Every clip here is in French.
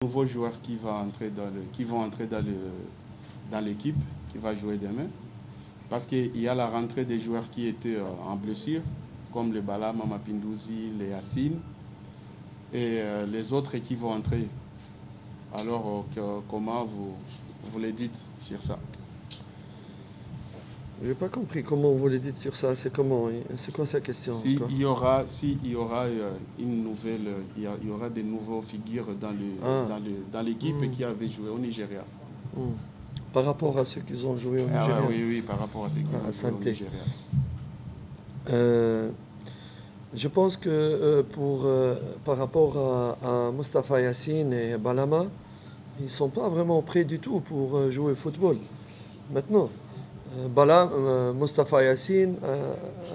Nouveaux joueurs qui vont entrer dans l'équipe, qui va jouer demain. Parce qu'il y a la rentrée des joueurs qui étaient en blessure, comme le Bala, Mapinduzi, les Yassine, et les autres qui vont entrer. Alors, comment vous les dites sur ça? Je n'ai pas compris comment vous le dites sur ça. C'est comment? C'est quoi sa question? S'il y aura une nouvelle, il y aura des nouveaux figures dans l'équipe qui avait joué au Nigeria. Par rapport à ceux qui ont joué au Nigeria. Oui, par rapport à ceux qui ont joué au Nigeria. Je pense que par rapport à Mostafa Yassine et Balama, ils ne sont pas vraiment prêts du tout pour jouer au football. Maintenant, Mostafa Yassine,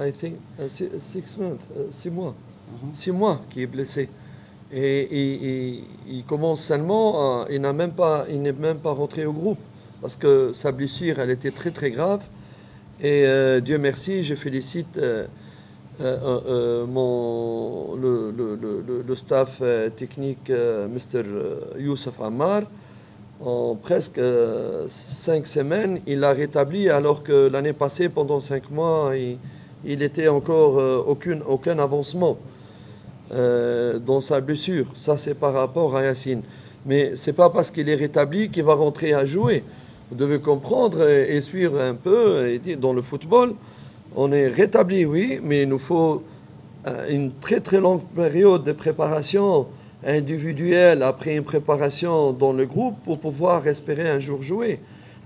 I think 6 months, 6 mois. 6 mois qui est blessé. Et il commence seulement, il n'est même pas rentré au groupe parce que sa blessure, elle était très très grave. Et Dieu merci, je félicite le staff technique, Mr. Youssef Ammar. En presque 5 semaines, il l'a rétabli alors que l'année passée, pendant 5 mois, il était encore aucun avancement dans sa blessure. Ça, c'est par rapport à Yassine. Mais ce n'est pas parce qu'il est rétabli qu'il va rentrer à jouer. Vous devez comprendre et suivre un peu. Dans le football, on est rétabli, oui, mais il nous faut une très très longue période de préparation individuelle après une préparation dans le groupe pour pouvoir espérer un jour jouer.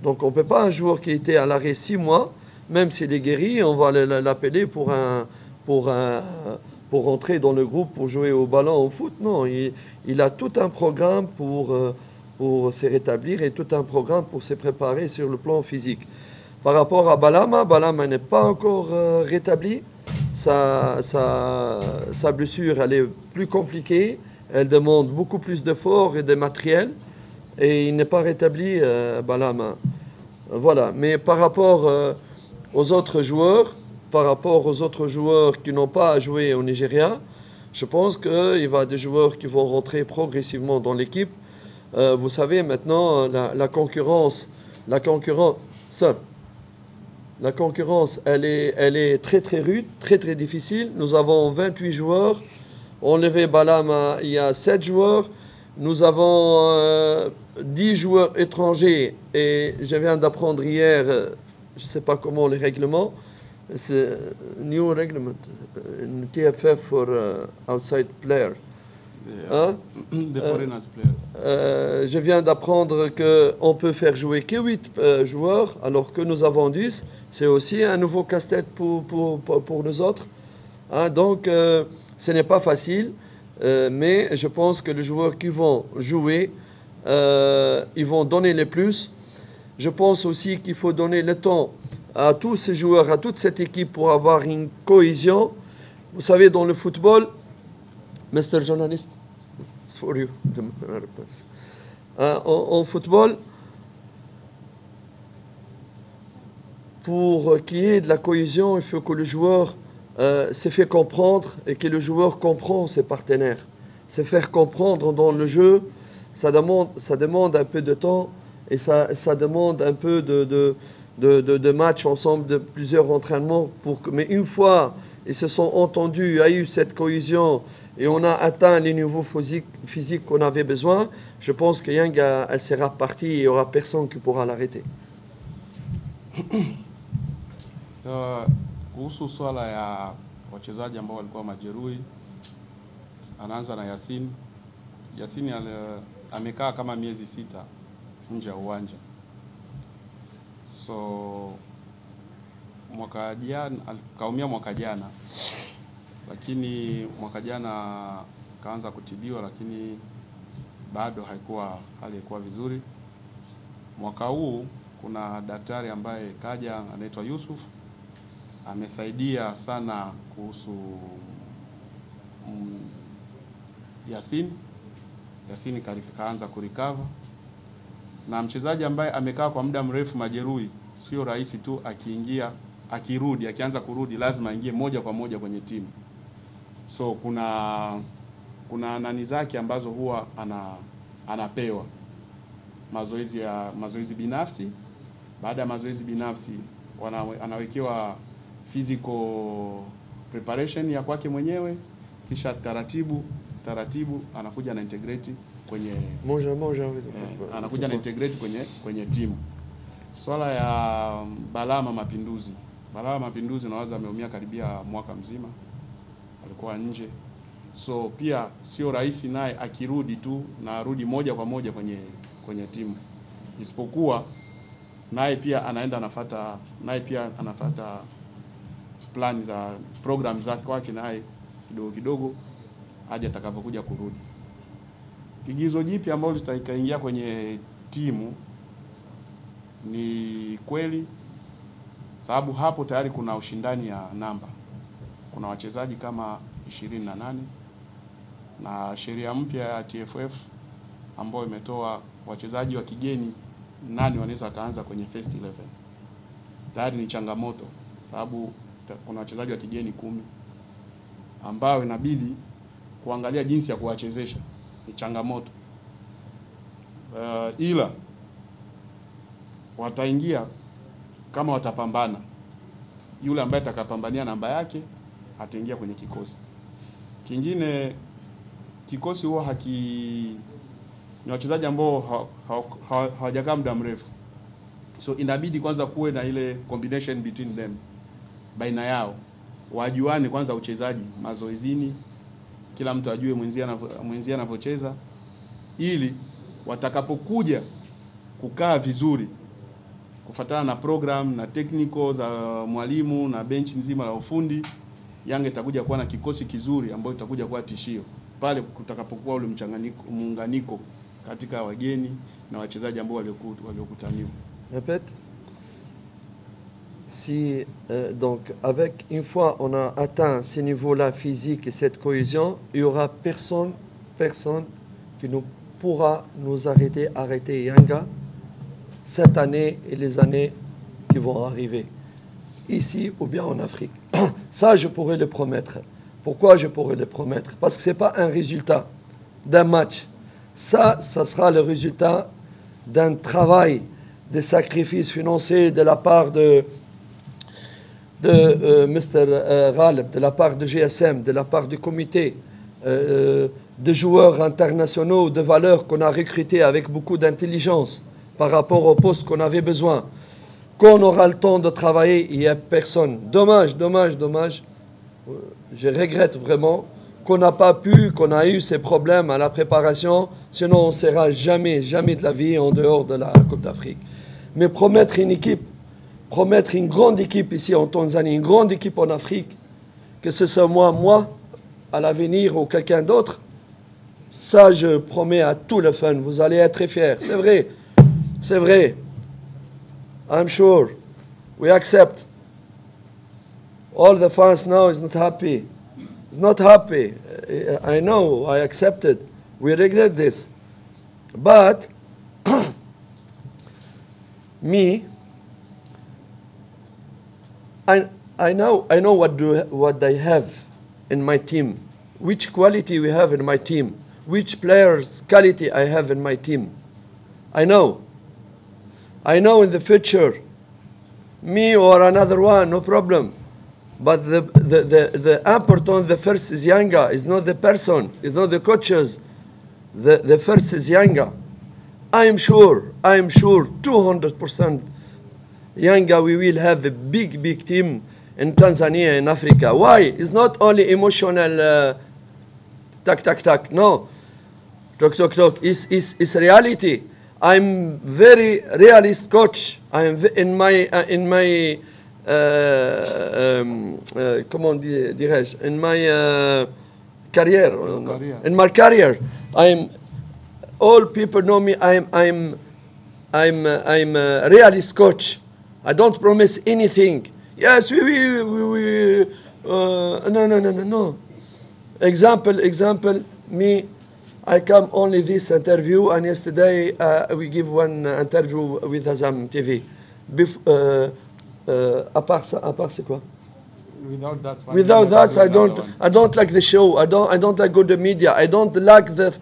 Donc on ne peut pas un joueur qui était à l'arrêt 6 mois, même s'il est guéri, on va l'appeler pour rentrer dans le groupe pour jouer au ballon, au foot. Non, il a tout un programme pour se rétablir et tout un programme pour se préparer sur le plan physique. Par rapport à Balama n'est pas encore rétabli. Sa blessure, elle est plus compliquée. Elle demande beaucoup plus d'efforts et de matériel. Et il n'est pas rétabli, Balama. Voilà. Mais par rapport aux autres joueurs, qui n'ont pas joué au Nigeria, je pense qu'il va y avoir des joueurs qui vont rentrer progressivement dans l'équipe. Vous savez, maintenant, la concurrence, elle est très très rude, très très difficile. Nous avons 28 joueurs. Enlevé Balama, il y a 7 joueurs. Nous avons 10 joueurs étrangers. Et je viens d'apprendre hier, je ne sais pas comment les règlements. C'est new reglement, TFF for outside player. The foreigners players. Je viens d'apprendre qu'on peut faire jouer que 8 joueurs, alors que nous avons 10. C'est aussi un nouveau casse-tête pour nous autres. Donc, ce n'est pas facile, mais je pense que les joueurs qui vont jouer, ils vont donner le plus. Je pense aussi qu'il faut donner le temps à tous ces joueurs, à toute cette équipe pour avoir une cohésion. Vous savez, dans le football, Mr. Journalist, it's for you. En football, pour qu'il y ait de la cohésion, il faut que le joueur se fait comprendre et que le joueur comprend ses partenaires. Se faire comprendre dans le jeu, ça demande un peu de temps et ça demande un peu de matchs ensemble, de plusieurs entraînements. Mais une fois ils se sont entendus, il y a eu cette cohésion et on a atteint les niveaux physiques qu'on avait besoin, je pense que Yanga, elle sera partie et il n'y aura personne qui pourra l'arrêter. Kuhusu swala ya wachezaji ambao walikuwa majeruhi, anaanza na Yassine. Yassine amekaa kama miezi 6 nje ya uwanja. So mwaka jana kaumia mwaka jana. Lakini mwaka jana kaanza kutibiwa, lakini bado haikuwa vizuri. Mwaka huu kuna daktari ambaye kaja anaitwa Yusuf, amesaidia sana kuhusu Yassine kaanza kurecover. Na mchezaji ambaye amekaa kwa muda mrefu majeruhi, sio rahisi tu akianza kurudi lazima aingie moja kwa moja kwenye timu. So kuna nani zake ambazo huwa anapewa mazoezi binafsi. Baada ya mazoezi binafsi anawekewa physical preparation ya kwake mwenyewe, kisha taratibu anakuja na integrate kwenye anakuja na integrate kwenye timu. Swala ya Balama Mapinduzi nawaza ameumia karibia mwaka mzima, alikuwa nje, so pia sio rahisi naye akirudi tu na arudi moja kwa moja kwenye timu, isipokuwa naye pia anafuata plan za program zake kwake naye kidogo hadi atakavyokuja kurudi. Kigizo jipi ambalo litaingia kwenye timu ni kweli, sababu hapo tayari kuna ushindani ya namba. Kuna wachezaji kama 28 na sheria mpya ya TFF ambayo imetoa wachezaji wa kigeni nani wanaweza kaanza kwenye first 11. Tayari ni changamoto, sababu kuna wachezaji wa kigeni 10 ambao inabidi kuangalia jinsi ya kuwachezesha, ni changamoto. Ila wataingia kama watapambana. Yule ambaye atakapambania namba yake ataingia kwenye kikosi. Kingine, kikosi huwa ni wachezaji ambao hawajakaa muda mrefu, so inabidi kwanza kuwe na ile combination between them, baina yao wajuane kwanza uchezaji mazoezini, kila mtu ajue mwenzie anavyocheza, ili watakapokuja kukaa vizuri kufuatana na program na technical za mwalimu na bench nzima la ufundi, Yanga itakuja kuwa na kikosi kizuri ambayo itakuja kuwa tishio pale kutakapokuwa ule muunganiko katika wageni na wachezaji ambao waliokutaniwa. Répète. Si donc avec une fois on a atteint ces niveaux-là physiques et cette cohésion, il y aura personne qui nous pourra nous arrêter Yanga cette année et les années qui vont arriver, ici ou bien en Afrique. Ça, je pourrais le promettre. Pourquoi je pourrais le promettre? Parce que ce n'est pas un résultat d'un match. Ça sera le résultat d'un travail, des sacrifices financiers de la part de Mr. Ghaleb, de la part de GSM, de la part du comité, de joueurs internationaux de valeur qu'on a recrutés avec beaucoup d'intelligence par rapport au poste qu'on avait besoin. Quand on aura le temps de travailler, il n'y a personne. Dommage. Je regrette vraiment qu'on n'a pas pu, qu'on a eu ces problèmes à la préparation. Sinon, on ne sera jamais de la vie en dehors de la Coupe d'Afrique. Mais promettre une équipe, promettre une grande équipe ici en Tanzanie, une grande équipe en Afrique, que ce soit moi, à l'avenir ou quelqu'un d'autre, ça, je promets à tout le fans, vous allez être fiers. C'est vrai. I'm sure. We accept. All the fans now is not happy. It's not happy. I know, I accepted. We regret this. But, me, I know what they have in my team. Which quality we have in my team. Which players' quality I have in my team. I know in the future, me or another one, no problem. But the important, the first is Yanga. It's not the person. It's not the coaches. The first is Yanga. I'm sure, 200%. Yanga, we will have a big team in Tanzania, in Africa. Why? It's not only emotional tak. No. Talk. It's reality. I'm very realist coach. I'm in my comment dirais-je, in my career. In my career, all people know me. I'm a realist coach. I don't promise anything. Yes, we no. Example, me. I come only this interview, and yesterday we give one interview with Azam TV. À part c'est quoi? Without that, Without that, I don't like the show. I don't like go to media. I don't like the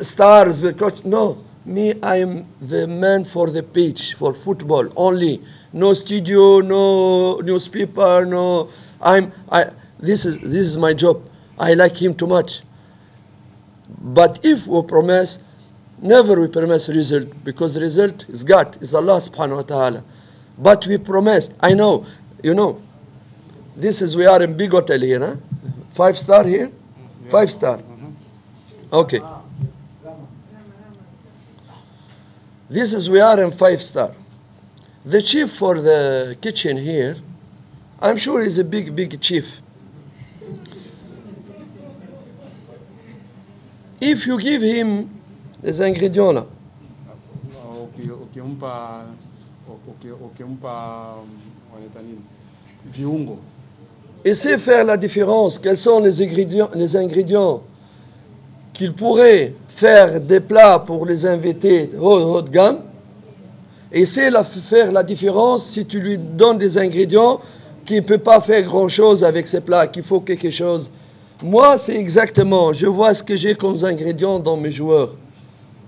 stars. Coach. No, me, I am the man for the pitch, for football only. No studio, no newspaper, no. This is my job. I like him too much. But if we promise, never we promise result, because the result is God, is Allah subhanahu wa ta'ala. But we promise. I know, you know. This is, we are in big hotel here, huh? 5-star here? 5-star. Okay. This is, we are in 5-star. The chief for the kitchen here, I'm sure he's a big chief. If you give him les ingrédients là, viungo. Essaie de faire la différence. Quels sont les ingrédients qu'il pourrait faire des plats pour les invités haut de gamme. Essaie de faire la différence si tu lui donnes des ingrédients qui ne peut pas faire grand-chose avec ces plats, qu'il faut quelque chose. Moi, c'est exactement, je vois ce que j'ai comme ingrédients dans mes joueurs.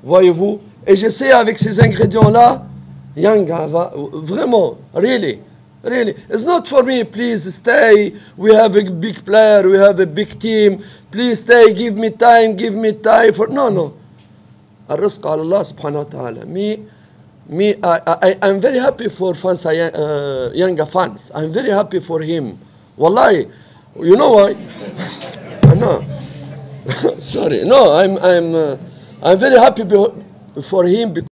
Voyez-vous? Et j'essaie avec ces ingrédients-là, Yanga va vraiment, really. It's not for me, please stay, we have a big player, we have a big team, please stay, give me time for... No. الرزق على الله سبحانه وتعالى. I'm very happy for fans, Yanga fans. I'm very happy for him. Wallahi, you know why? No. Sorry. No, I'm very happy for him because